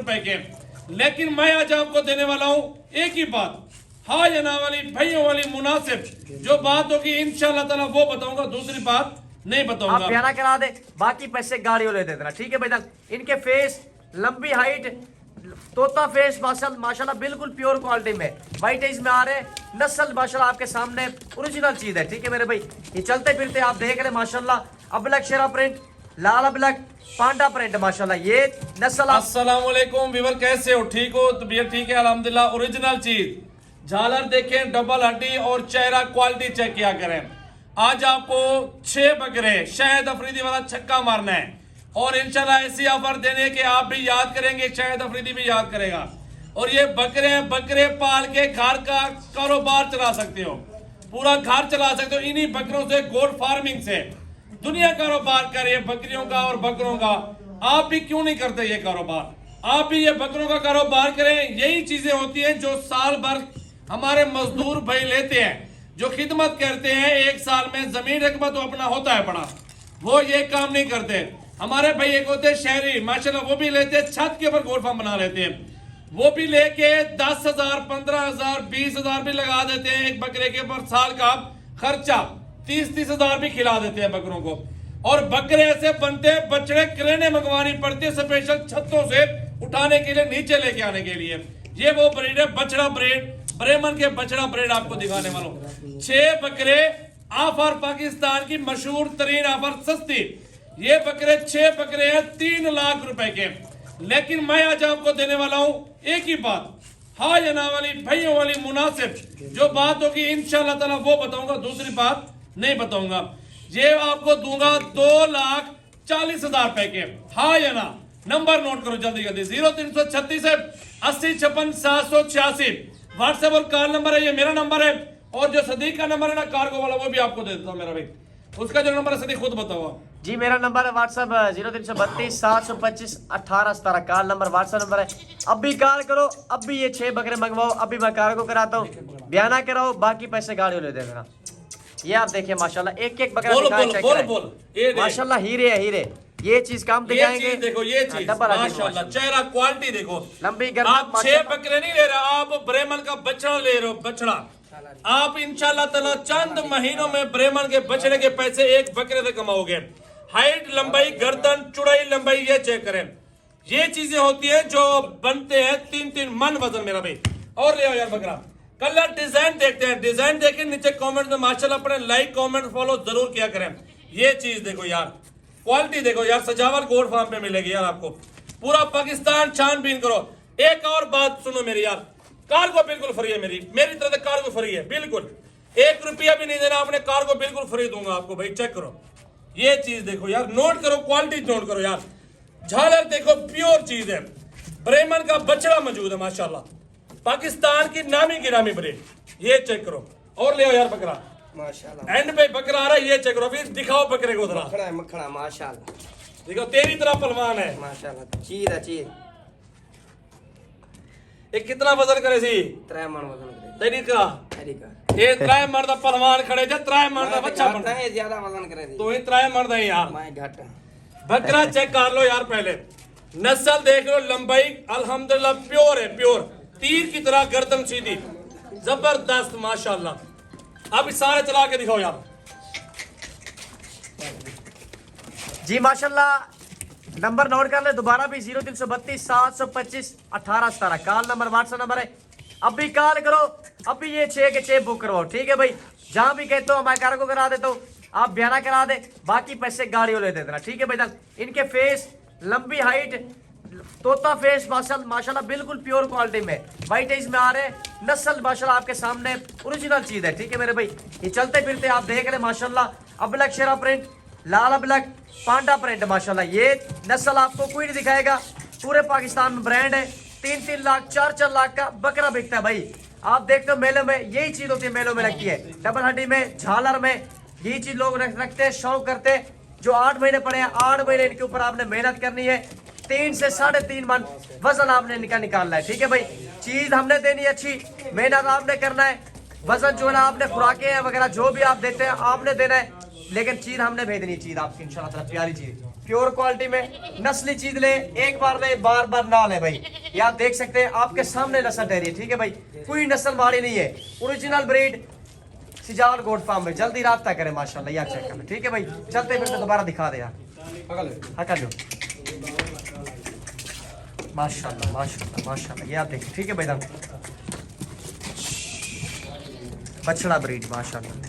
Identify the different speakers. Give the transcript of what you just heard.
Speaker 1: रुपए के। लेकिन मैं आज आपको देने वाला हूं एक ही बात, हाँ या ना वाली, भाइयों वाली, मुनासिब जो बात होगी इंशाल्लाह ताला वो बताऊंगा, दूसरी बात नहीं बताऊंगा।
Speaker 2: आप बयाना करा दे, बाकी पैसे गाड़ियों ले देना, ठीक है भाई जान। इनके फेस, लंबी हाइट, तोता फेस माशाल्लाह बिल्कुल प्योर क्वालिटी में, वाइट एज में आ रहे, नस्ल माशाल्लाह आपके सामने ओरिजिनल चीज है, ठीक है मेरे भाई। ये चलते फिरते आप देख रहे माशाल्लाह, अबलक शेरा प्रिंट, लाल अबलक, पांडा प्रिंट माशाल्लाह, ये नस्ल।
Speaker 1: अस्सलाम वालेकुम वीवर, कैसे हो? ठीक हो? तबीयत ठीक है अल्हम्दुलिल्लाह। ओरिजिनल चीज, झालर देखें, डबल हड्डी और चेहरा क्वालिटी चेक किया करें। आज आपको 6 बकरे शाहिद अफरीदी वाला छक्का मारना है और इंशाल्लाह ऐसी ऑफर देने के आप भी याद करेंगे, शाहिद अफरीदी भी याद करेगा। और ये बकरे पाल के घर का कारोबार चला सकते हो, पूरा घर चला सकते हो इन्हीं बकरों से, गोट फार्मिंग से। दुनिया कारोबार कर रही है बकरियों का और बकरों का, आप भी क्यों नहीं करते ये कारोबार? आप भी ये बकरों का कारोबार करें। यही चीजें होती हैं जो साल भर हमारे मजदूर भाई लेते हैं, जो खिदमत करते हैं। एक साल में जमीन रकबा तो अपना होता है बड़ा, वो ये काम नहीं करते। हमारे भाई एक होते हैं शहरी माशाल्लाह, वो भी लेते हैं, छत के ऊपर गोट फार्म बना लेते हैं, वो भी लेके 10,000, 15,000, 20,000 भी लगा देते हैं एक बकरे के ऊपर। साल का खर्चा 30-30 हजार भी खिला देते हैं बकरों को। और बकरे ऐसे बनते हैं, बछड़े क्रेने मंगवानी पड़ती है स्पेशल छतों से उठाने के लिए, नीचे लेके आने के लिए। ये वो ब्रीड है, बछड़ा ब्रीड, ब्रेमन के बछड़ा ब्रीड आपको दिखाने वाला हूं। 6 बकरे ऑफर, पाकिस्तान की मशहूर तरीन ऑफर, सस्ती। ये बकरे 6 बकरे हैं 3 लाख रुपए के। लेकिन मैं आज आपको देने वाला हूं एक ही बात, हाँ या ना वाली, भाइयों वाली, मुनासिब जो बात होगी इंशाल्लाह ताला वो बताऊंगा, दूसरी बात नहीं बताऊंगा। ये आपको दूंगा 2,40,000 रुपए के, हाँ या ना। नंबर नोट करो जल्दी जल्दी, 0336 80 56 786 व्हाट्सएप और कॉल नंबर है, ये मेरा नंबर है। और जो सदीक का नंबर है ना कार्गो वाला, वो भी आपको दे देता हूँ मेरा भाई, उसका जो नंबर है सदीक खुद बताओ।
Speaker 2: जी मेरा नंबर है WhatsApp 0332 725 1817, call number WhatsApp number है। अब भी कॉल करो, अब भी ये 6 बकरे मंगवाओ, अभी मैं कार्गो कराता हूँ, बयाना कराओ, बाकी पैसे गाड़ियों ले देना। ये आप देखिए माशाल्लाह, एक एक बकरा माशाल्लाह, हीरे है हीरे। ये चीज काम दिखाएंगे,
Speaker 1: देखो ये चीज माशाल्लाह, चेहरा क्वालिटी देखो,
Speaker 2: लंबी।
Speaker 1: आप 6 बकरे नहीं ले रहे, आप ब्रेमन का बछड़ा ले रहे हो, बछड़ा। आप इंशाल्लाह ताला चंद महीनों में ब्रेमन के बछड़े के पैसे एक बकरे से कमाओगे। हाइट, लंबाई, गर्दन, चौड़ाई, लंबाई, ये चेक करें। ये चीजें होती है जो बनते हैं 3-3 मन वजन मेरा भाई। और ले आओ यार बकरा, कलर डिजाइन देखते हैं, डिजाइन देखे नीचे कमेंट में माशाल्लाह अपने लाइक कमेंट फॉलो जरूर किया करें। ये चीज देखो यार, क्वालिटी देखो यार, सजावट गोट फार्म पे मिलेगी यार आपको, पूरा पाकिस्तान छानबीन करो। एक और बात सुनो मेरी यार, कार्गो बिल्कुल फ्री है, मेरी तरफ से कार्गो फ्री है बिल्कुल, 1 रुपया भी नहीं देना आपने, कार्गो बिल्कुल फ्री दूंगा आपको भाई। चेक करो ये चीज देखो यार, नोट करो, क्वालिटी नोट करो यार। झालर देखो, प्योर चीज है, ब्रेमन का बछड़ा मौजूद है माशाल्लाह, पाकिस्तान की नामी गिरामी ब्रीड। ये चेक करो। और ले आओ यार बकरा माशाल्लाह, एंड पे बकरा आ रहा है, ये चेक करो, फिर दिखाओ बकरे को जरा।
Speaker 3: मखड़ा है, मखड़ा माशाल्लाह,
Speaker 1: देखो तेरी तरह पहलवान है
Speaker 3: माशाल्लाह, चीज है चीज।
Speaker 1: ये कितना वजन करे सी?
Speaker 3: 3 मन वजन करे।
Speaker 1: तेरी का ये 3 मन दा पहलवान खड़े जा, 3 मन दा बच्चा बनता
Speaker 3: है, ज्यादा वजन करे दी
Speaker 1: तो ही 3 मन दा यार।
Speaker 3: मैं घट
Speaker 1: बकरा चेक कर लो यार, पहले नस्ल देख लो, लंबाई अल्हम्दुलिल्लाह प्योर है, प्योर, तीर की तरह गर्दन सीधी, जबरदस्त माशाल्लाह। अब सारे चला के दिखाओ यार।
Speaker 2: जी माशाल्लाह, नंबर नोट कर ले दोबारा भी, 0332 725 1817, कॉल नंबर व्हाट्सएप नंबर है। अब भी कॉल करो, अब भी ये 6 के 6 बुक करवाओ, ठीक है भाई। जहां भी कहते हो मैं कार्गो करा देता हूँ, आप बयाना करा दे, बाकी पैसे गाड़ियों ले देना, ठीक है भाई जान। इनके फेस, लंबी हाइट, तोता फेस माशाल्लाह बिल्कुल प्योर क्वालिटी में, वाइट एज में आ रहे, नस्ल माशाल्लाह आपके सामने ओरिजिनल चीज है, ठीक है मेरे भाई। ये चलते फिरते आप देख रहे माशाल्लाह, अबलक शेरा प्रिंट, लाल अबलक, पांडा प्रिंट माशाल्लाह, ये नस्ल आपको कोई नहीं दिखाएगा, पूरे पाकिस्तान में ब्रांड है। 3-3 लाख 4-4 लाख का बकरा बिकता है भाई। आप देखते हो मेलों में यही चीज होती है, मेलों में लगती है, डबल हड्डी में, झालर में, यही चीज लोग रखते हैं, शौक करते हैं। जो 8 महीने पड़े हैं, 8 महीने इनके ऊपर आपने मेहनत करनी है, 3 से 3.5 मन वजन आपने इनका निकालना है, ठीक है भाई। चीज हमने देनी है अच्छी, मेहनत आपने करना है, वजन जो है ना आपने, खुराकें वगैरह जो भी आप देते हैं आपने देना है, लेकिन चीज हमने भेजनी है, चीज आपकी इंशाल्लाह प्यारी चीज। प्योर क्वालिटी में नस्ली चीज ले, एक बार ले बार बार ना ले भाई। ये आप देख सकते हैं आपके सामने नस्ल ठहरी है, ठीक है भाई, कोई नस्ल मारी नहीं है, ओरिजिनल ब्रीड सिजाल गोट फार्म में। जल्दी राब्ता करें माशाल्लाह, यार चेक कर, ठीक है भाई। चलते फिर तो दोबारा दिखा दे यार, हका लो माशाल्लाह माशाल्लाह माशाल्लाह। ये आप देखिए, ठीक है भाई, बछड़ा ब्रीड माशाल्लाह।